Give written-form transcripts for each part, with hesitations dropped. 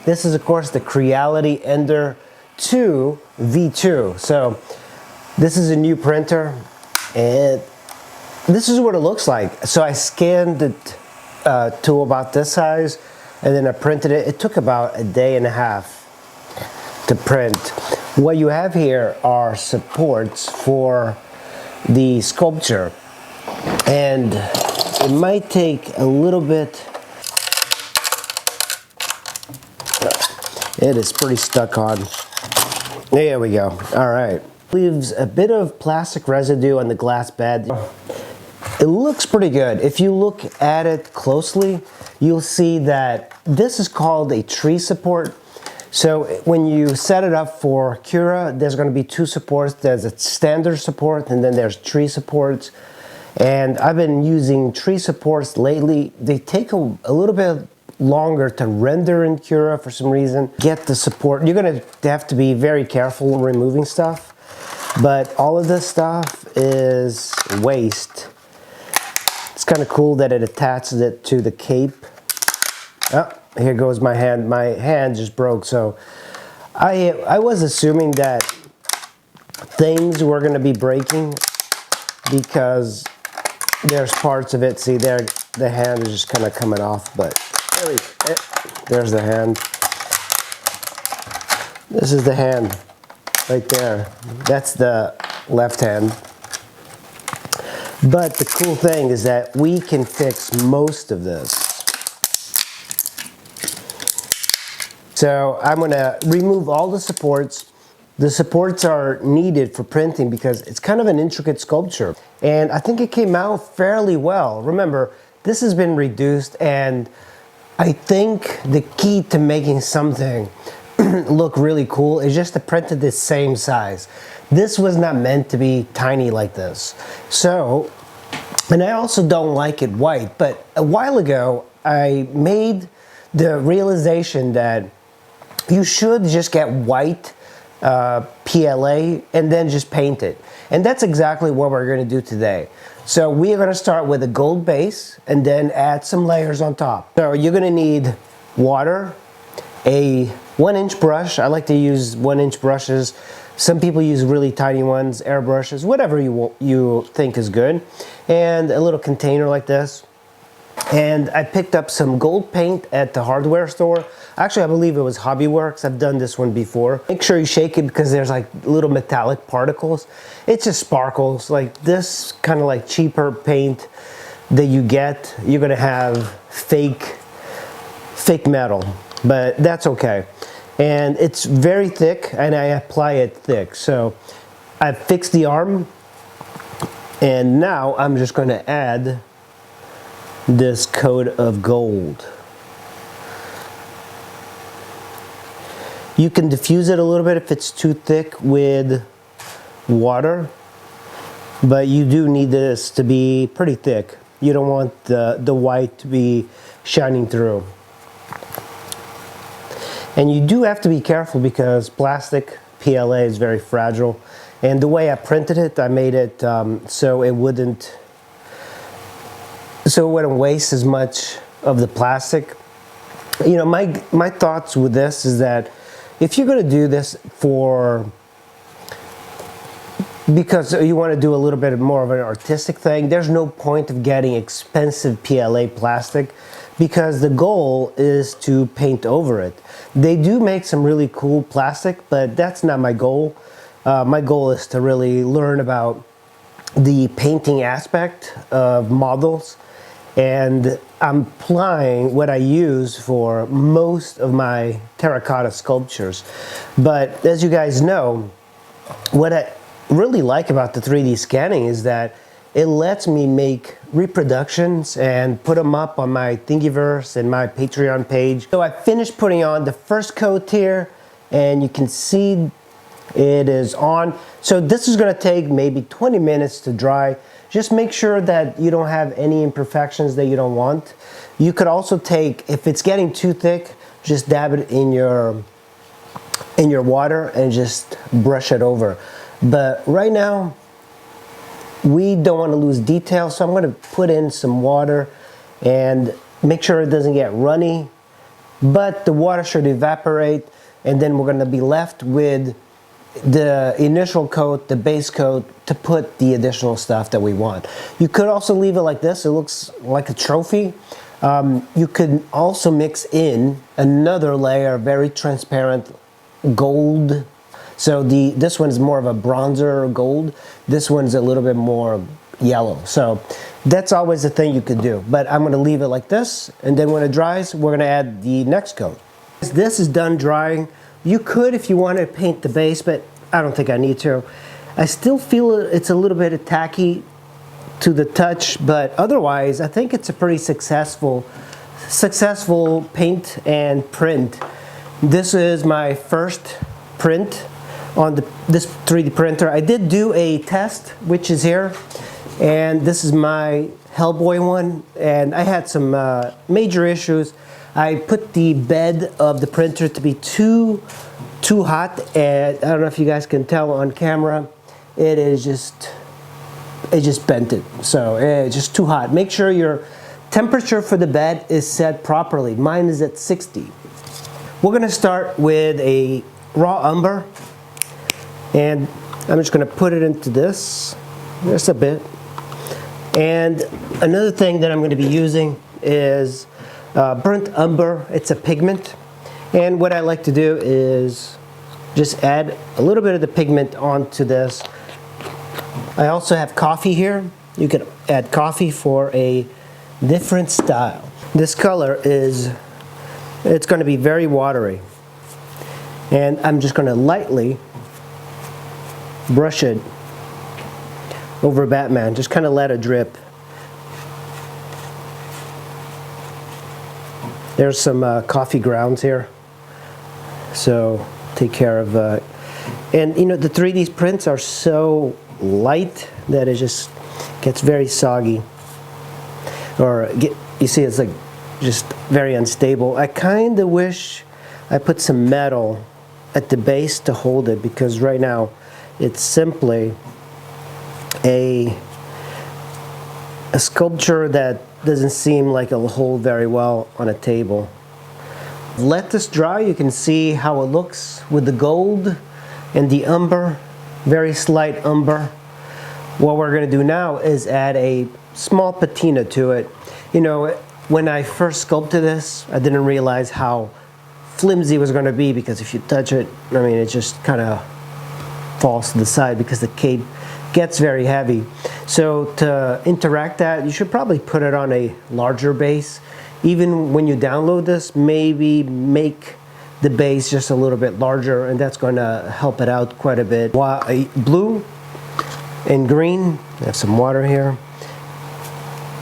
This is of course the Creality Ender 2 V2. So this is a new printer, and this is what it looks like. So I scanned it to about this size, and then I printed it. It took about a day and a half to print. What you have here are supports for the sculpture, and it might take a little bit. It is pretty stuck on. There we go. All right. Leaves a bit of plastic residue on the glass bed. It looks pretty good. If you look at it closely, you'll see that this is called a tree support. So when you set it up for Cura, there's going to be two supports. There's a standard support, and then there's tree supports. And I've been using tree supports lately. They take a little bit longer to render in Cura for some reason. Get the support. You're going to have to be very careful in removing stuff. But all of this stuff is waste. It's kind of cool that it attaches it to the cape. Oh, here goes my hand. My hand just broke. So I was assuming that things were going to be breaking because there's parts of it. See there, the hand is just kind of coming off, but there's the hand. This is the hand right there. That's the left hand. But the cool thing is that we can fix most of this. So I'm going to remove all the supports. The supports are needed for printing because it's kind of an intricate sculpture. And I think it came out fairly well. Remember, this has been reduced, and I think the key to making something look really cool is just to print it the same size. This was not meant to be tiny like this. So, and I also don't like it white, but a while ago I made the realization that you should just get white PLA and then just paint it. And that's exactly what we're going to do today. So we are going to start with a gold base and then add some layers on top. So you're going to need water, a 1-inch brush. I like to use 1-inch brushes. Some people use really tiny ones, airbrushes, whatever you think is good. And a little container like this. And I picked up some gold paint at the hardware store. Actually, I believe it was Hobbyworks. I've done this one before. Make sure you shake it because there's like little metallic particles. It just sparkles. Like this kind of like cheaper paint that you get, you're gonna have fake metal, but that's okay. And it's very thick, and I apply it thick. So I fixed the arm, and now I'm just going to add this coat of gold. You can diffuse it a little bit if it's too thick with water, but you do need this to be pretty thick. You don't want the white to be shining through. And you do have to be careful because plastic PLA is very fragile. And the way I printed it, I made it so it wouldn't waste as much of the plastic. You know, my thoughts with this is that if you're going to do this because you want to do a little bit more of an artistic thing, there's no point of getting expensive PLA plastic because the goal is to paint over it. They do make some really cool plastic, but that's not my goal. My goal is to really learn about the painting aspect of models, and I'm applying what I use for most of my terracotta sculptures. But as you guys know, what I really like about the 3D scanning is that it lets me make reproductions and put them up on my Thingiverse and my Patreon page. So I finished putting on the first coat here, and you can see it is on. So this is going to take maybe 20 minutes to dry. Just make sure that you don't have any imperfections that you don't want. You could also take, if it's getting too thick, just dab it in your water and just brush it over. But right now, we don't want to lose detail, so I'm going to put in some water and make sure it doesn't get runny. but the water should evaporate, and then we're going to be left with the initial coat, the base coat, to put the additional stuff that we want. You could also leave it like this. It looks like a trophy. You could also mix in another layer, very transparent gold. So this one's more of a bronzer gold. This one's a little bit more yellow. So that's always the thing you could do. But I'm going to leave it like this, and then when it dries, we're going to add the next coat. This is done drying. You could if you want to paint the base, but I don't think I need to. I still feel it's a little bit tacky to the touch, but otherwise I think it's a pretty successful paint and print. This is my first print on this 3D printer. I did do a test, which is here, and this is my Hellboy one, and I had some major issues. I put the bed of the printer to be too hot, and I don't know if you guys can tell on camera, it just bent it. So it's just too hot. Make sure your temperature for the bed is set properly. Mine is at 60. We're gonna start with a raw umber, and I'm just gonna put it into this, just a bit. And another thing that I'm gonna be using is burnt umber. It's a pigment, and what I like to do is just add a little bit of the pigment onto this. I also have coffee here. You can add coffee for a different style. This color it's going to be very watery, and I'm just going to lightly brush it over Batman. Just kind of let it drip. There's some coffee grounds here, so take care of and you know, the 3D prints are so light that it just gets very soggy, or you see it's like just very unstable. I kind of wish I put some metal at the base to hold it, because right now it's simply a sculpture that doesn't seem like it'll hold very well on a table. Let this dry. You can see how it looks with the gold and the umber, very slight umber. What we're going to do now is add a small patina to it. You know, when I first sculpted this, I didn't realize how flimsy it was going to be, because if you touch it, I mean, it just kind of falls to the side because the cape gets very heavy. So to interact that, you should probably put it on a larger base. Even when you download this, maybe make the base just a little bit larger, and that's going to help it out quite a bit. Blue and green, I have some water here,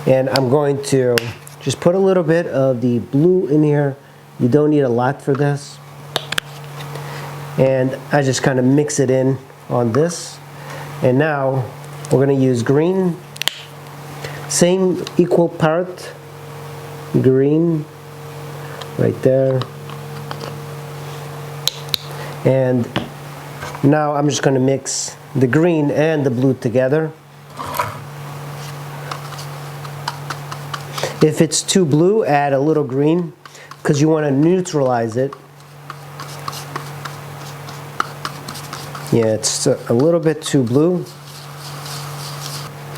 and I'm going to just put a little bit of the blue in here. You don't need a lot for this, and I just kind of mix it in on this. And now we're going to use green, same equal part green right there. And now I'm just going to mix the green and the blue together. If it's too blue, add a little green, because you want to neutralize it. Yeah, it's a little bit too blue.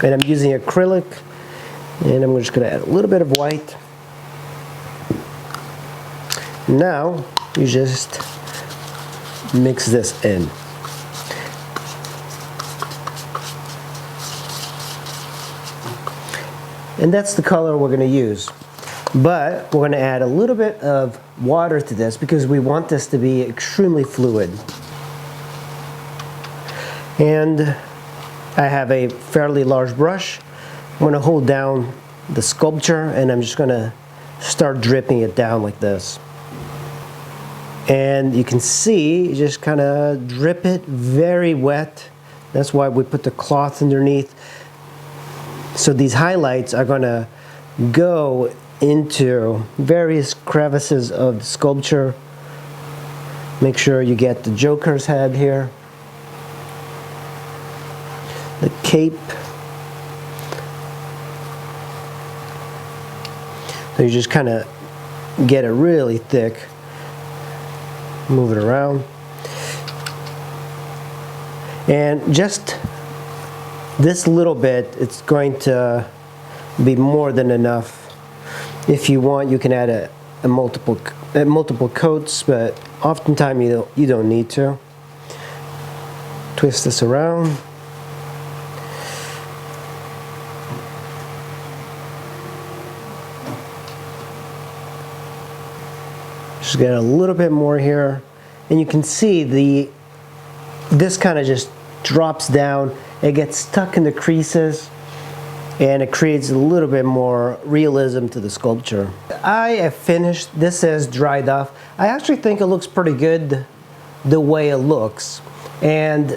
And I'm using acrylic, and I'm just going to add a little bit of white. Now you just mix this in. And that's the color we're going to use. But we're going to add a little bit of water to this, because we want this to be extremely fluid. And I have a fairly large brush. I'm going to hold down the sculpture, and I'm just going to start dripping it down like this. And you can see, just kind of drip it very wet. That's why we put the cloth underneath. So these highlights are going to go into various crevices of the sculpture. Make sure you get the Joker's head here, the cape. So you just kind of get it really thick. Move it around. And just this little bit, it's going to be more than enough. If you want, you can add multiple coats, but oftentimes you don't need to. Twist this around. Just get a little bit more here, and you can see this kind of just drops down. It gets stuck in the creases, and it creates a little bit more realism to the sculpture. I have finished. This is dried off. I actually think it looks pretty good the way it looks, and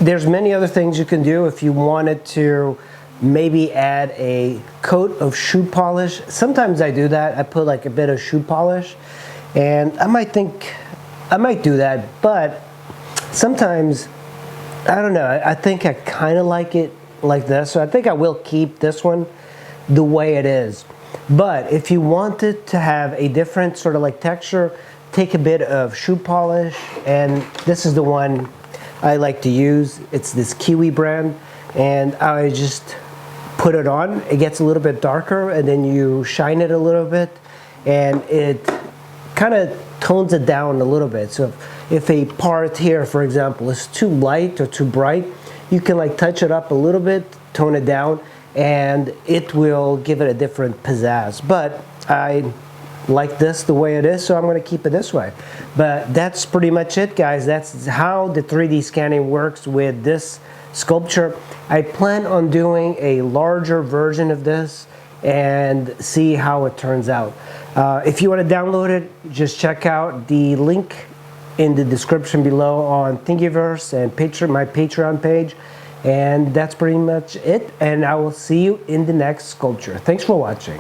there's many other things you can do if you wanted to. Maybe add a coat of shoe polish. Sometimes I do that. I put like a bit of shoe polish, and I might do that, but sometimes I don't know. I think I kind of like it like this, so I think I will keep this one the way it is. But if you wanted to have a different sort of like texture, take a bit of shoe polish, and this is the one I like to use. It's this Kiwi brand, and I just put it on. It gets a little bit darker, and then you shine it a little bit, and it kind of tones it down a little bit. So if a part here, for example, is too light or too bright, you can like touch it up a little bit, tone it down, and it will give it a different pizzazz. But I like this the way it is, so I'm going to keep it this way. But that's pretty much it, guys. That's how the 3D scanning works with this sculpture. I plan on doing a larger version of this and see how it turns out. If you want to download it, just check out the link in the description below on Thingiverse and my Patreon page. And that's pretty much it. And I will see you in the next sculpture. Thanks for watching.